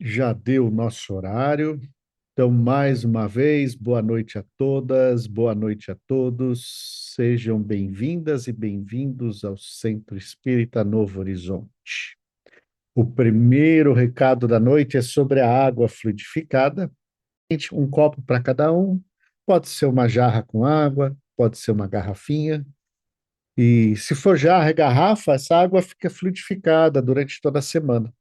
Já deu o nosso horário. Então, mais uma vez, boa noite a todas, boa noite a todos. Sejam bem-vindas e bem-vindos ao Centro Espírita Novo Horizonte. O primeiro recado da noite é sobre a água fluidificada. Um copo para cada um. Pode ser uma jarra com água, pode ser uma garrafinha. E se for jarra e garrafa, essa água fica fluidificada durante toda a semana.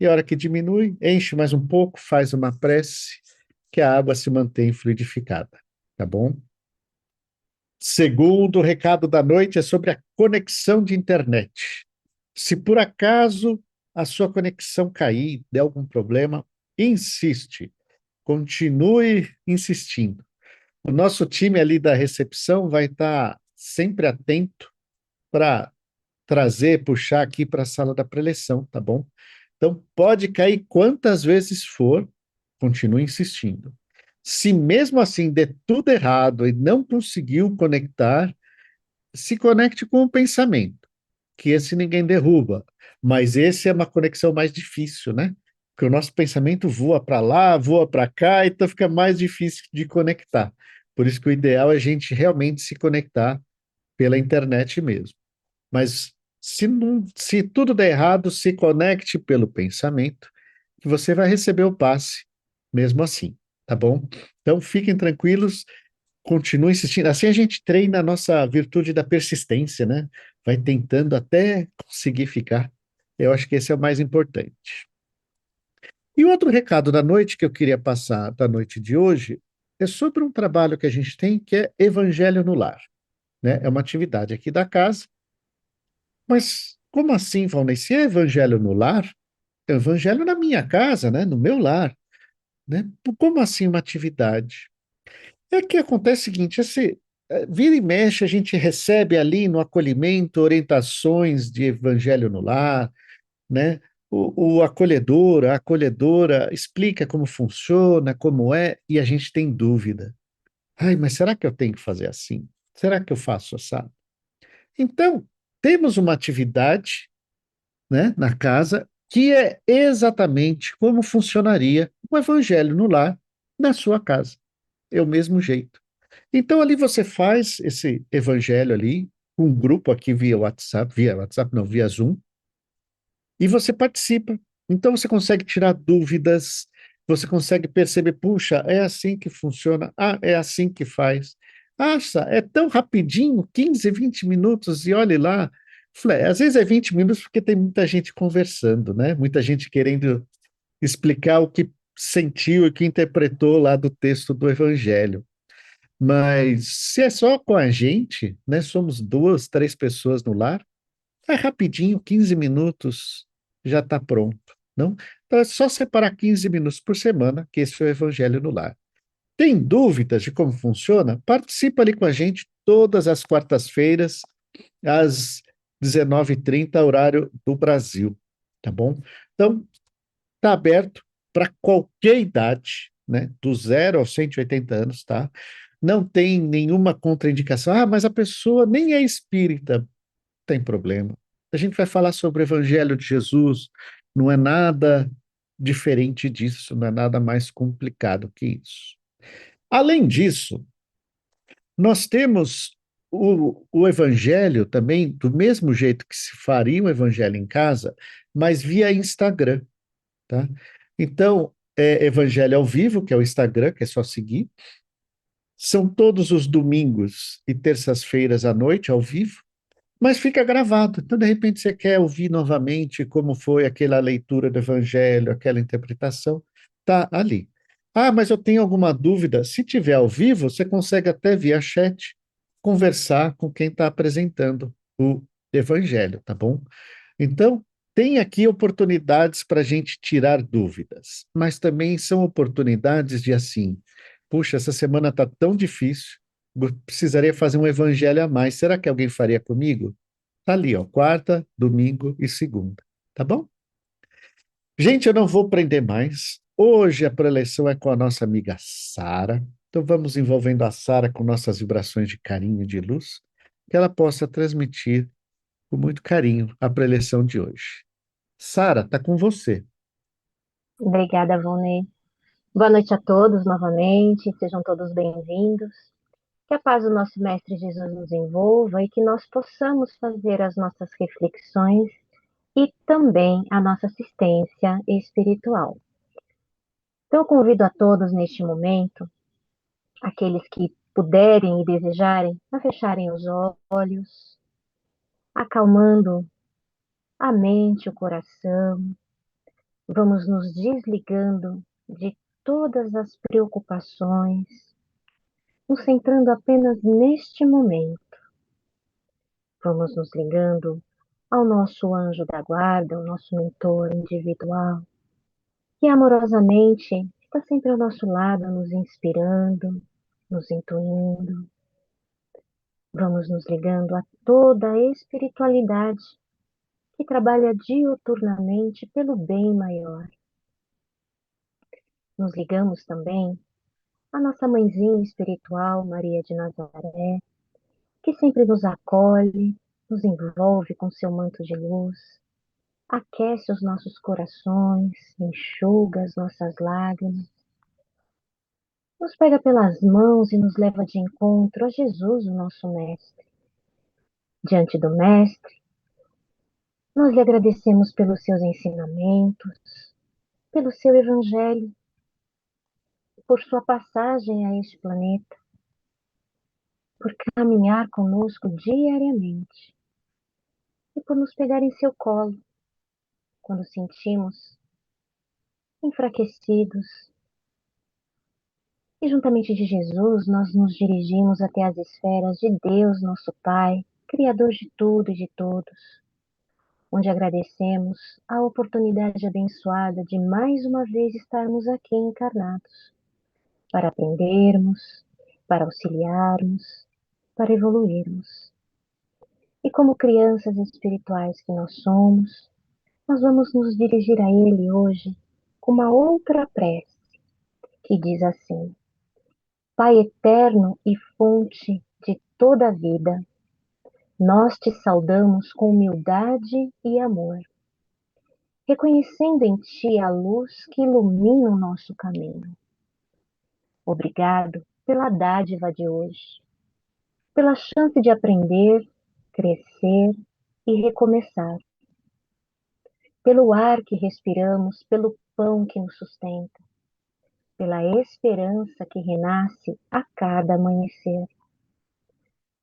E a hora que diminui, enche mais um pouco, faz uma prece, que a água se mantém fluidificada, tá bom? Segundo recado da noite é sobre a conexão de internet. Se por acaso a sua conexão cair, der algum problema, insiste, continue insistindo. O nosso time ali da recepção vai estar sempre atento para trazer, puxar aqui para a sala da preleção, tá bom? Então, pode cair quantas vezes for, continue insistindo. Se mesmo assim der tudo errado e não conseguiu conectar, se conecte com o pensamento, que esse ninguém derruba, mas esse é uma conexão mais difícil, né? Porque o nosso pensamento voa para lá, voa para cá, então fica mais difícil de conectar. Por isso que o ideal é a gente realmente se conectar pela internet mesmo. Mas se tudo der errado, se conecte pelo pensamento, que você vai receber o passe mesmo assim, tá bom? Então fiquem tranquilos, continuem insistindo. Assim a gente treina a nossa virtude da persistência, né? Vai tentando até conseguir ficar. Eu acho que esse é o mais importante. E o outro recado da noite que eu queria passar da noite de hoje é sobre um trabalho que a gente tem que é Evangelho no Lar, né? É uma atividade aqui da casa. Mas como assim, Valnei? Se é evangelho no lar, é evangelho na minha casa, né? No meu lar, né? Como assim uma atividade? É que acontece o seguinte, vira e mexe, a gente recebe ali no acolhimento orientações de evangelho no lar, né? O acolhedor, a acolhedora explica como funciona, como é, e a gente tem dúvida. Ai, mas será que eu tenho que fazer assim? Será que eu faço assim? Então, temos uma atividade, né, na casa, que é exatamente como funcionaria o evangelho no lar na sua casa. É o mesmo jeito. Então ali você faz esse evangelho ali, com um grupo aqui via WhatsApp não, via Zoom, e você participa. Então você consegue tirar dúvidas, você consegue perceber, puxa, é assim que funciona, ah, é assim que faz. Acha, é tão rapidinho, 15, 20 minutos, e olhe lá. Falei, às vezes é 20 minutos porque tem muita gente conversando, né? Muita gente querendo explicar o que sentiu e o que interpretou lá do texto do Evangelho. Mas se é só com a gente, né? Somos duas, três pessoas no lar, é rapidinho, 15 minutos, já está pronto, não? Então é só separar 15 minutos por semana, que esse é o Evangelho no Lar. Tem dúvidas de como funciona? Participa ali com a gente todas as quartas-feiras, às 19h30, horário do Brasil, tá bom? Então, está aberto para qualquer idade, né? Do 0 aos 180 anos, tá? Não tem nenhuma contraindicação. Ah, mas a pessoa nem é espírita, tem problema. A gente vai falar sobre o Evangelho de Jesus, não é nada diferente disso, não é nada mais complicado que isso. Além disso, nós temos o Evangelho também, do mesmo jeito que se faria o Evangelho em casa, mas via Instagram, tá? Então, é Evangelho ao vivo, que é o Instagram, que é só seguir. São todos os domingos e terças-feiras à noite, ao vivo. Mas fica gravado. Então, de repente, você quer ouvir novamente como foi aquela leitura do Evangelho, aquela interpretação, tá ali. Ah, mas eu tenho alguma dúvida. Se tiver ao vivo, você consegue até via chat conversar com quem está apresentando o Evangelho, tá bom? Então, tem aqui oportunidades para a gente tirar dúvidas, mas também são oportunidades de assim, puxa, essa semana está tão difícil, precisaria fazer um evangelho a mais. Será que alguém faria comigo? Tá ali, ó, quarta, domingo e segunda, tá bom? Gente, eu não vou prender mais. Hoje a preleção é com a nossa amiga Sara. Então vamos envolvendo a Sara com nossas vibrações de carinho e de luz, que ela possa transmitir com muito carinho a preleção de hoje. Sara, tá com você. Obrigada, Vonê. Boa noite a todos novamente, sejam todos bem-vindos. Que a paz do nosso Mestre Jesus nos envolva e que nós possamos fazer as nossas reflexões e também a nossa assistência espiritual. Então, eu convido a todos neste momento, aqueles que puderem e desejarem, a fecharem os olhos, acalmando a mente, o coração. Vamos nos desligando de todas as preocupações, nos centrando apenas neste momento. Vamos nos ligando ao nosso anjo da guarda, ao nosso mentor individual, que amorosamente está sempre ao nosso lado, nos inspirando, nos intuindo. Vamos nos ligando a toda a espiritualidade que trabalha diuturnamente pelo bem maior. Nos ligamos também à nossa mãezinha espiritual, Maria de Nazaré, que sempre nos acolhe, nos envolve com seu manto de luz, aquece os nossos corações, enxuga as nossas lágrimas, nos pega pelas mãos e nos leva de encontro a Jesus, o nosso Mestre. Diante do Mestre, nós lhe agradecemos pelos seus ensinamentos, pelo seu Evangelho, por sua passagem a este planeta, por caminhar conosco diariamente e por nos pegar em seu colo quando sentimos enfraquecidos. E juntamente de Jesus, nós nos dirigimos até as esferas de Deus, nosso Pai, Criador de tudo e de todos, onde agradecemos a oportunidade abençoada de mais uma vez estarmos aqui encarnados, para aprendermos, para auxiliarmos, para evoluirmos. E como crianças espirituais que nós somos, nós vamos nos dirigir a Ele hoje com uma outra prece que diz assim: Pai eterno e fonte de toda a vida, nós te saudamos com humildade e amor, reconhecendo em ti a luz que ilumina o nosso caminho. Obrigado pela dádiva de hoje, pela chance de aprender, crescer e recomeçar, pelo ar que respiramos, pelo pão que nos sustenta, pela esperança que renasce a cada amanhecer.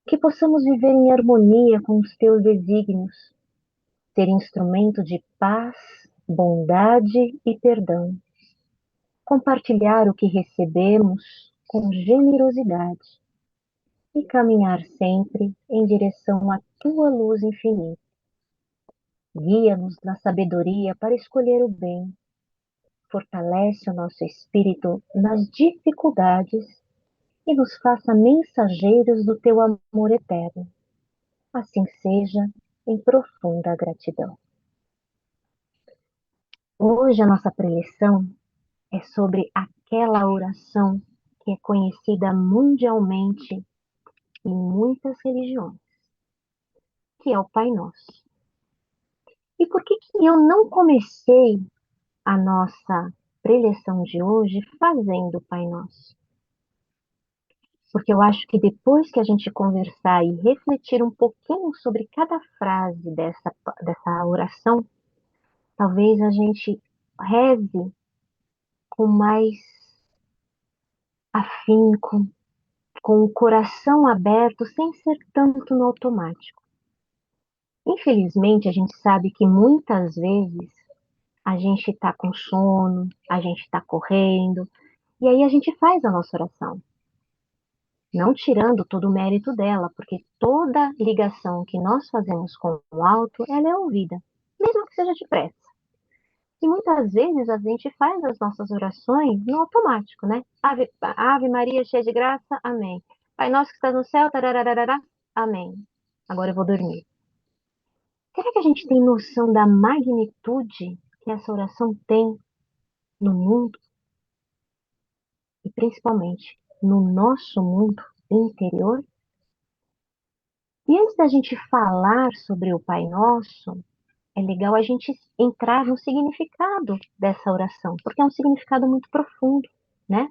Que possamos viver em harmonia com os teus desígnios, ser instrumento de paz, bondade e perdão, compartilhar o que recebemos com generosidade e caminhar sempre em direção à tua luz infinita. Guia-nos na sabedoria para escolher o bem, fortalece o nosso espírito nas dificuldades e nos faça mensageiros do teu amor eterno. Assim seja, em profunda gratidão. Hoje a nossa preleção é sobre aquela oração que é conhecida mundialmente em muitas religiões, que é o Pai Nosso. E por que que eu não comecei a nossa preleção de hoje fazendo o Pai Nosso? Porque eu acho que depois que a gente conversar e refletir um pouquinho sobre cada frase dessa oração, talvez a gente reze com mais afinco, com o coração aberto, sem ser tanto no automático. Infelizmente, a gente sabe que muitas vezes a gente está com sono, a gente está correndo, e aí a gente faz a nossa oração. Não tirando todo o mérito dela, porque toda ligação que nós fazemos com o alto, ela é ouvida, mesmo que seja depressa. E muitas vezes a gente faz as nossas orações no automático, né? Ave Maria, cheia de graça, amém. Pai nosso que estás no céu, tarararará, amém. Agora eu vou dormir. Será que a gente tem noção da magnitude que essa oração tem no mundo e principalmente no nosso mundo interior? E antes da gente falar sobre o Pai Nosso, é legal a gente entrar no significado dessa oração, porque é um significado muito profundo, né?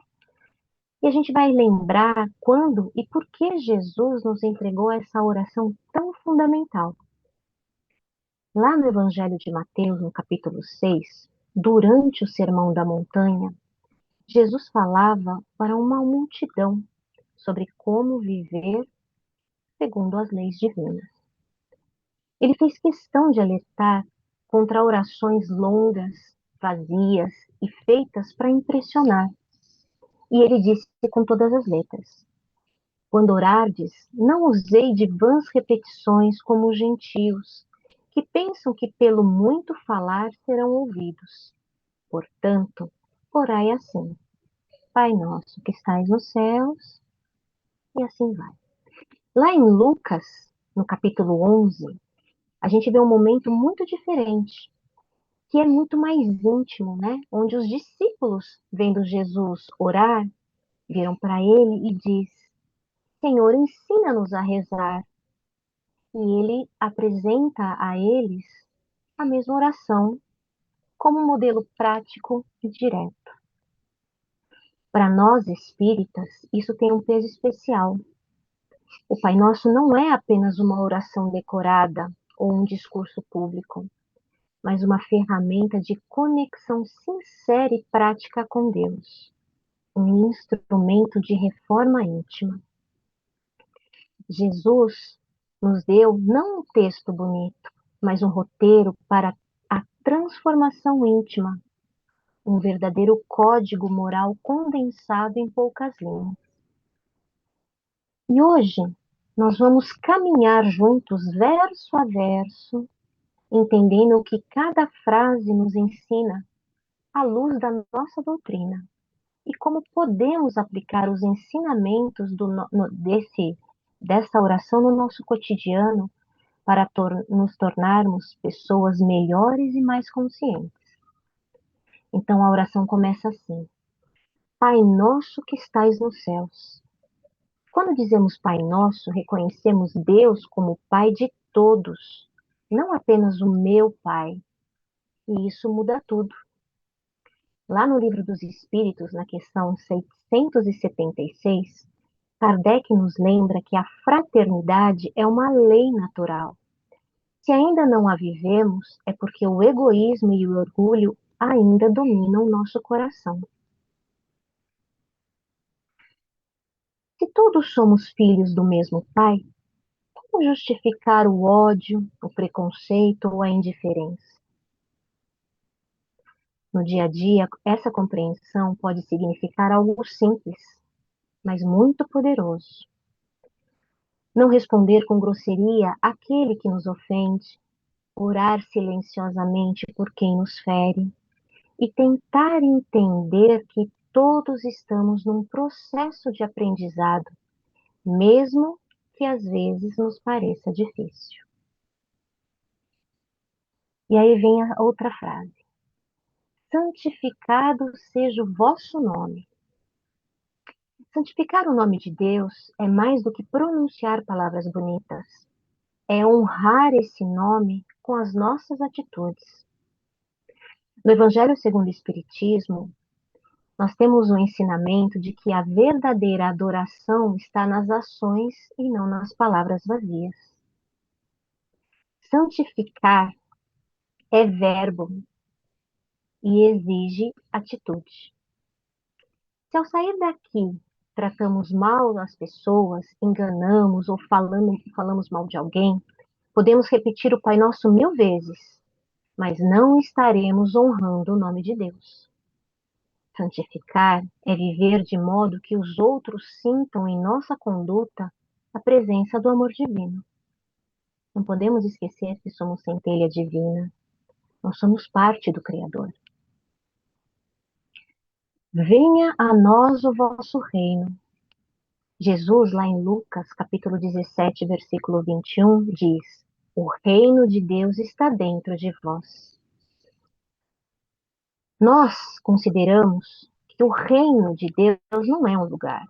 E a gente vai lembrar quando e por que Jesus nos entregou essa oração tão fundamental. Lá no Evangelho de Mateus, no capítulo 6, durante o Sermão da Montanha, Jesus falava para uma multidão sobre como viver segundo as leis divinas. Ele fez questão de alertar contra orações longas, vazias e feitas para impressionar. E ele disse com todas as letras: quando orardes, não usei de vãs repetições como os gentios, que pensam que pelo muito falar serão ouvidos. Portanto, orai assim: Pai nosso que estais nos céus, e assim vai. Lá em Lucas, no capítulo 11, a gente vê um momento muito diferente, que é muito mais íntimo, né? Onde os discípulos, vendo Jesus orar, viram para ele e diz: Senhor, ensina-nos a rezar. E ele apresenta a eles a mesma oração como modelo prático e direto. Para nós espíritas, isso tem um peso especial. O Pai Nosso não é apenas uma oração decorada ou um discurso público, mas uma ferramenta de conexão sincera e prática com Deus, um instrumento de reforma íntima. Jesus nos deu não um texto bonito, mas um roteiro para a transformação íntima, um verdadeiro código moral condensado em poucas linhas. E hoje nós vamos caminhar juntos, verso a verso, entendendo o que cada frase nos ensina à luz da nossa doutrina e como podemos aplicar os ensinamentos dessa oração no nosso cotidiano para nos tornarmos pessoas melhores e mais conscientes. Então a oração começa assim: Pai nosso que estais nos céus. Quando dizemos Pai Nosso, reconhecemos Deus como Pai de todos, não apenas o meu Pai. E isso muda tudo. Lá no Livro dos Espíritos, na questão 676, Kardec nos lembra que a fraternidade é uma lei natural. Se ainda não a vivemos, é porque o egoísmo e o orgulho ainda dominam o nosso coração. Se todos somos filhos do mesmo Pai, como justificar o ódio, o preconceito ou a indiferença? No dia a dia, essa compreensão pode significar algo simples, mas muito poderoso. Não responder com grosseria àquele que nos ofende, orar silenciosamente por quem nos fere e tentar entender que todos estamos num processo de aprendizado, mesmo que às vezes nos pareça difícil. E aí vem a outra frase: santificado seja o vosso nome. Santificar o nome de Deus é mais do que pronunciar palavras bonitas. É honrar esse nome com as nossas atitudes. No Evangelho segundo o Espiritismo, nós temos o ensinamento de que a verdadeira adoração está nas ações e não nas palavras vazias. Santificar é verbo e exige atitude. Se ao sair daqui tratamos mal as pessoas, enganamos ou falamos mal de alguém, podemos repetir o Pai Nosso 1000 vezes, mas não estaremos honrando o nome de Deus. Santificar é viver de modo que os outros sintam em nossa conduta a presença do amor divino. Não podemos esquecer que somos centelha divina, nós somos parte do Criador. Venha a nós o vosso reino. Jesus, lá em Lucas, capítulo 17, versículo 21, diz: o reino de Deus está dentro de vós. Nós consideramos que o reino de Deus não é um lugar,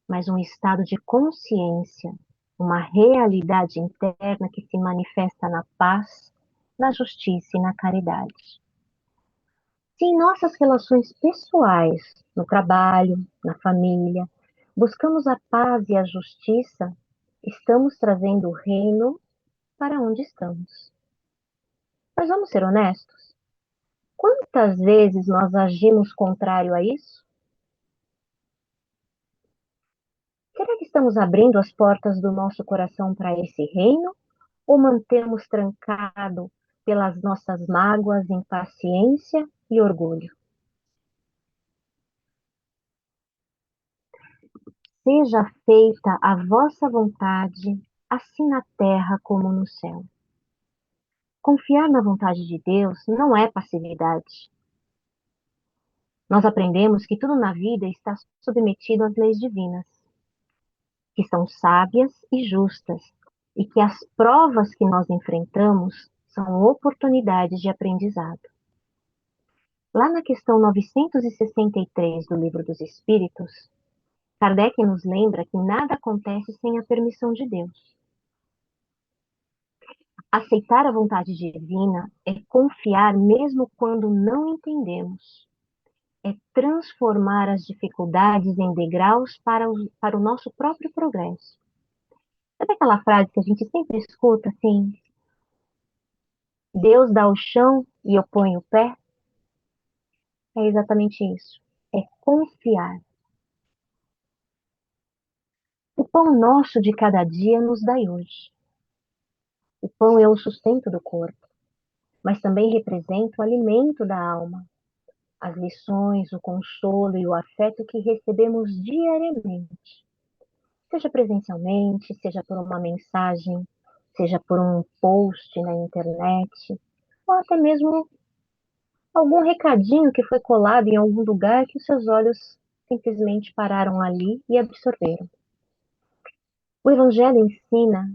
mas um estado de consciência, uma realidade interna que se manifesta na paz, na justiça e na caridade. Se em nossas relações pessoais, no trabalho, na família, buscamos a paz e a justiça, estamos trazendo o reino para onde estamos. Mas vamos ser honestos? Quantas vezes nós agimos contrário a isso? Será que estamos abrindo as portas do nosso coração para esse reino? Ou mantemos trancado pelas nossas mágoas, impaciência e orgulho? Seja feita a vossa vontade, assim na terra como no céu. Confiar na vontade de Deus não é passividade. Nós aprendemos que tudo na vida está submetido às leis divinas, que são sábias e justas, e que as provas que nós enfrentamos são oportunidades de aprendizado. Lá na questão 963 do Livro dos Espíritos, Kardec nos lembra que nada acontece sem a permissão de Deus. Aceitar a vontade divina é confiar mesmo quando não entendemos. É transformar as dificuldades em degraus para o nosso próprio progresso. Sabe aquela frase que a gente sempre escuta assim? Deus dá o chão e eu ponho o pé? É exatamente isso. É confiar. O pão nosso de cada dia nos dai hoje. O pão é o sustento do corpo, mas também representa o alimento da alma, as lições, o consolo e o afeto que recebemos diariamente, seja presencialmente, seja por uma mensagem, seja por um post na internet, ou até mesmo algum recadinho que foi colado em algum lugar que os seus olhos simplesmente pararam ali e absorveram. O Evangelho ensina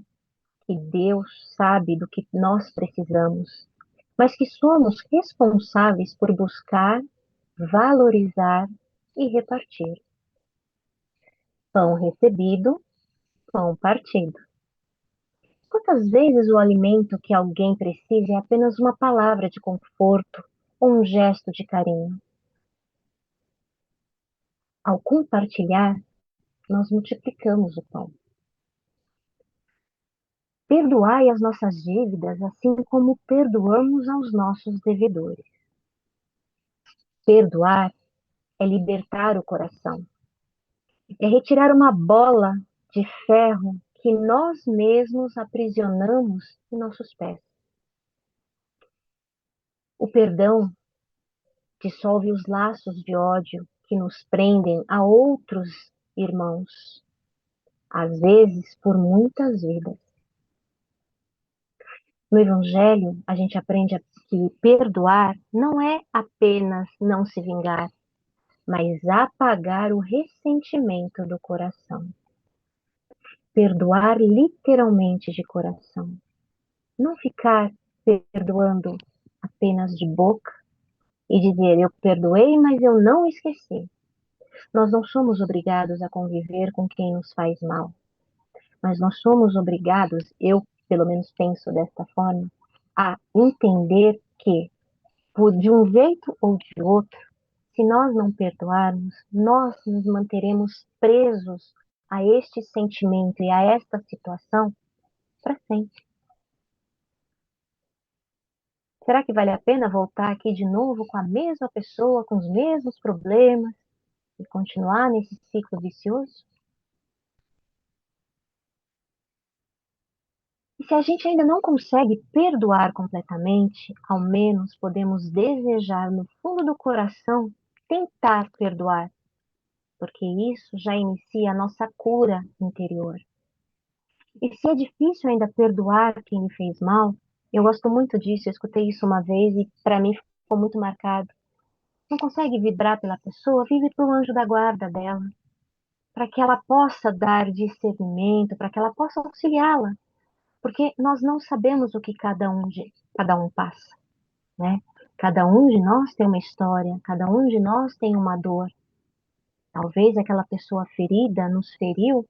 que Deus sabe do que nós precisamos, mas que somos responsáveis por buscar, valorizar e repartir. Pão recebido, pão partido. Quantas vezes o alimento que alguém precisa é apenas uma palavra de conforto ou um gesto de carinho? Ao compartilhar, nós multiplicamos o pão. Perdoai as nossas dívidas, assim como perdoamos aos nossos devedores. Perdoar é libertar o coração, é retirar uma bola de ferro que nós mesmos aprisionamos em nossos pés. O perdão dissolve os laços de ódio que nos prendem a outros irmãos, às vezes por muitas vidas. No Evangelho, a gente aprende que perdoar não é apenas não se vingar, mas apagar o ressentimento do coração. Perdoar literalmente de coração. Não ficar perdoando apenas de boca e dizer eu perdoei, mas eu não esqueci. Nós não somos obrigados a conviver com quem nos faz mal, mas nós somos obrigados, eu pelo menos penso desta forma, a entender que, de um jeito ou de outro, se nós não perdoarmos, nós nos manteremos presos a este sentimento e a esta situação para sempre. Será que vale a pena voltar aqui de novo com a mesma pessoa, com os mesmos problemas e continuar nesse ciclo vicioso? E se a gente ainda não consegue perdoar completamente, ao menos podemos desejar no fundo do coração tentar perdoar, porque isso já inicia a nossa cura interior. E se é difícil ainda perdoar quem me fez mal, eu gosto muito disso, eu escutei isso uma vez e para mim ficou muito marcado. Não consegue vibrar pela pessoa, vive para o anjo da guarda dela, para que ela possa dar discernimento, para que ela possa auxiliá-la, porque nós não sabemos o que cada um passa, né? Cada um de nós tem uma história, cada um de nós tem uma dor. Talvez aquela pessoa ferida nos feriu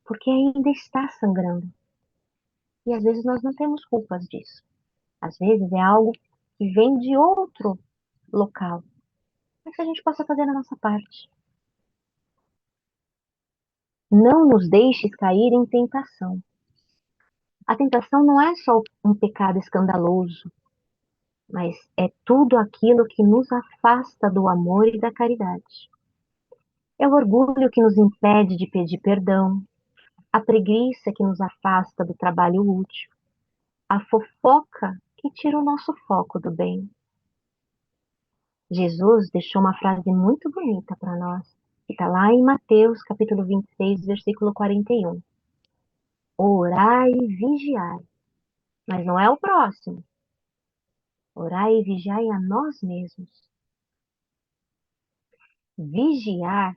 porque ainda está sangrando. E às vezes nós não temos culpas disso. Às vezes é algo que vem de outro local, mas que a gente possa fazer a nossa parte. Não nos deixes cair em tentação. A tentação não é só um pecado escandaloso, mas é tudo aquilo que nos afasta do amor e da caridade. É o orgulho que nos impede de pedir perdão, a preguiça que nos afasta do trabalho útil, a fofoca que tira o nosso foco do bem. Jesus deixou uma frase muito bonita para nós, que está lá em Mateus, capítulo 26, versículo 41. Orai e vigiai. Mas não é o próximo. Orai e vigiai a nós mesmos. Vigiar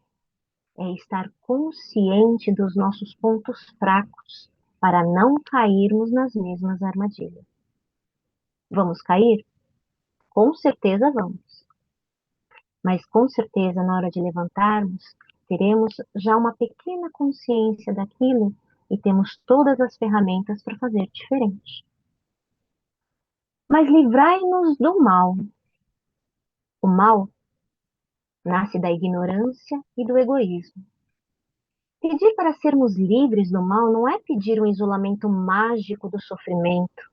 é estar consciente dos nossos pontos fracos para não cairmos nas mesmas armadilhas. Vamos cair? Com certeza vamos. Mas com certeza, na hora de levantarmos, teremos já uma pequena consciência daquilo e temos todas as ferramentas para fazer diferente. Mas livrai-nos do mal. O mal nasce da ignorância e do egoísmo. Pedir para sermos livres do mal não é pedir um isolamento mágico do sofrimento,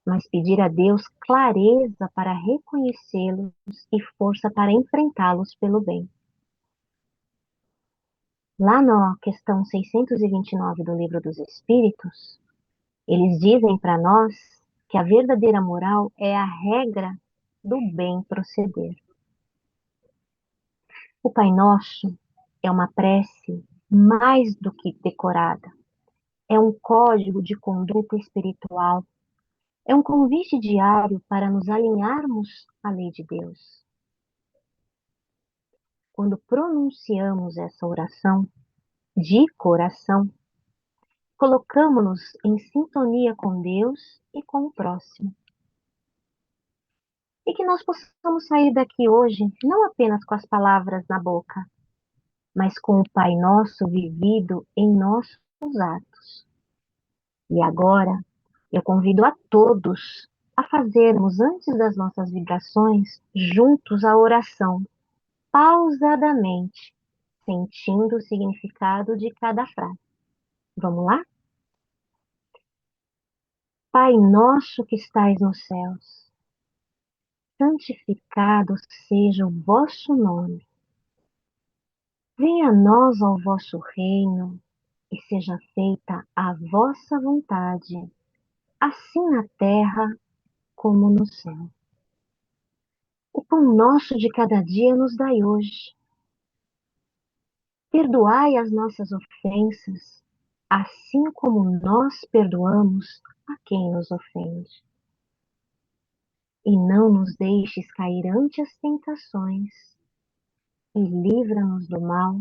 mas pedir a Deus clareza para reconhecê-los e força para enfrentá-los pelo bem. Lá na questão 629 do Livro dos Espíritos, eles dizem para nós que a verdadeira moral é a regra do bem proceder. O Pai Nosso é uma prece mais do que decorada. É um código de conduta espiritual. É um convite diário para nos alinharmos à lei de Deus. Quando pronunciamos essa oração de coração, colocamos-nos em sintonia com Deus e com o próximo. E que nós possamos sair daqui hoje não apenas com as palavras na boca, mas com o Pai Nosso vivido em nossos atos. E agora, eu convido a todos a fazermos, antes das nossas vibrações, juntos a oração, pausadamente, sentindo o significado de cada frase. Vamos lá? Pai nosso que estais nos céus, santificado seja o vosso nome. Venha a nós ao vosso reino e seja feita a vossa vontade, assim na terra como no céu. O pão nosso de cada dia nos dai hoje. Perdoai as nossas ofensas, assim como nós perdoamos a quem nos ofende. E não nos deixes cair ante as tentações, e livra-nos do mal,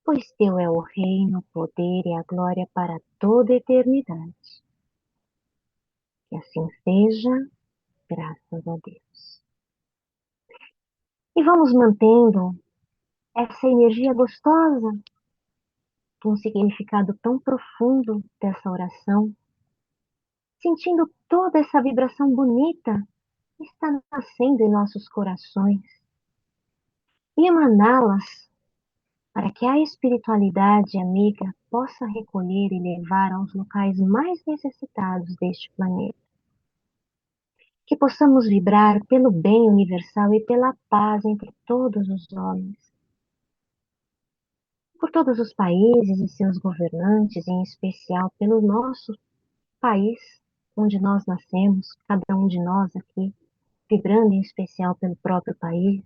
pois teu é o reino, o poder e a glória para toda a eternidade. Que assim seja, graças a Deus. E vamos mantendo essa energia gostosa, com um significado tão profundo dessa oração, sentindo toda essa vibração bonita que está nascendo em nossos corações e emaná-las para que a espiritualidade amiga possa recolher e levar aos locais mais necessitados deste planeta. Que possamos vibrar pelo bem universal e pela paz entre todos os homens. Por todos os países e seus governantes, em especial pelo nosso país, onde nós nascemos, cada um de nós aqui, vibrando em especial pelo próprio país,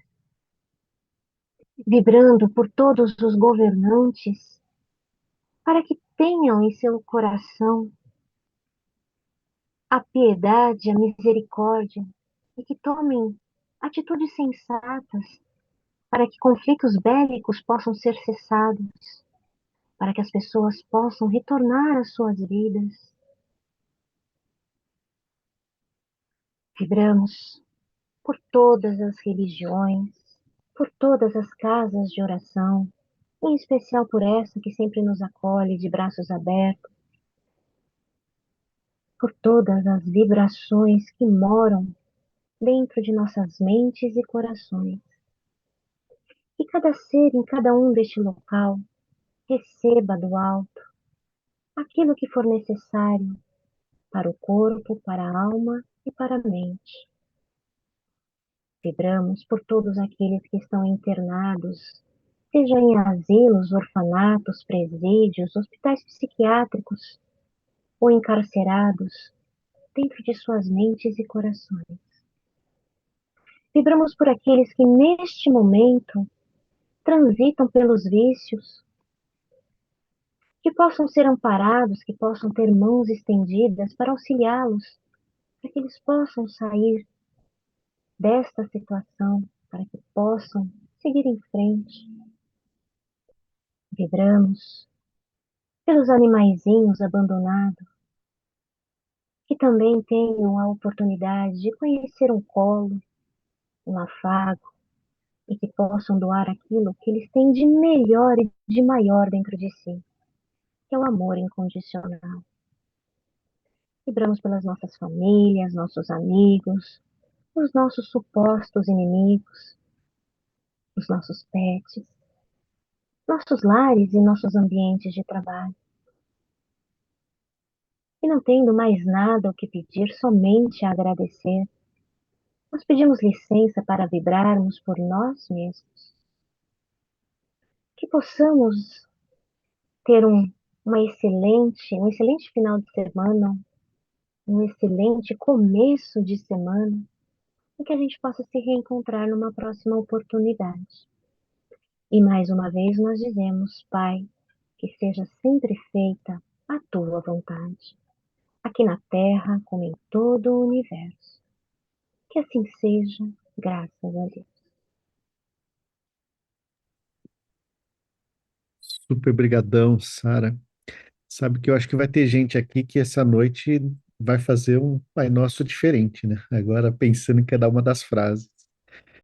vibrando por todos os governantes, para que tenham em seu coração a piedade, a misericórdia, e que tomem atitudes sensatas para que conflitos bélicos possam ser cessados, para que as pessoas possam retornar às suas vidas. Vibramos por todas as religiões, por todas as casas de oração, em especial por essa que sempre nos acolhe de braços abertos, por todas as vibrações que moram dentro de nossas mentes e corações. Que cada ser em cada um deste local receba do alto aquilo que for necessário para o corpo, para a alma e para a mente. Vibramos por todos aqueles que estão internados, seja em asilos, orfanatos, presídios, hospitais psiquiátricos ou encarcerados dentro de suas mentes e corações. Vibramos por aqueles que neste momento transitam pelos vícios, que possam ser amparados, que possam ter mãos estendidas para auxiliá-los, para que eles possam sair desta situação, para que possam seguir em frente. Vibramos pelos animaizinhos abandonados, que também tenham a oportunidade de conhecer um colo, um afago, e que possam doar aquilo que eles têm de melhor e de maior dentro de si, que é o amor incondicional. Vibramos pelas nossas famílias, nossos amigos, os nossos supostos inimigos, os nossos pets, nossos lares e nossos ambientes de trabalho. E não tendo mais nada o que pedir, somente a agradecer, nós pedimos licença para vibrarmos por nós mesmos. Que possamos ter um excelente final de semana, um excelente começo de semana, e que a gente possa se reencontrar numa próxima oportunidade. E mais uma vez nós dizemos, Pai, que seja sempre feita a tua vontade, aqui na Terra como em todo o universo. Que assim seja, graças a Deus. Super brigadão, Sara. Sabe que eu acho que vai ter gente aqui que essa noite vai fazer um Pai Nosso diferente, né? Agora pensando em cada uma das frases.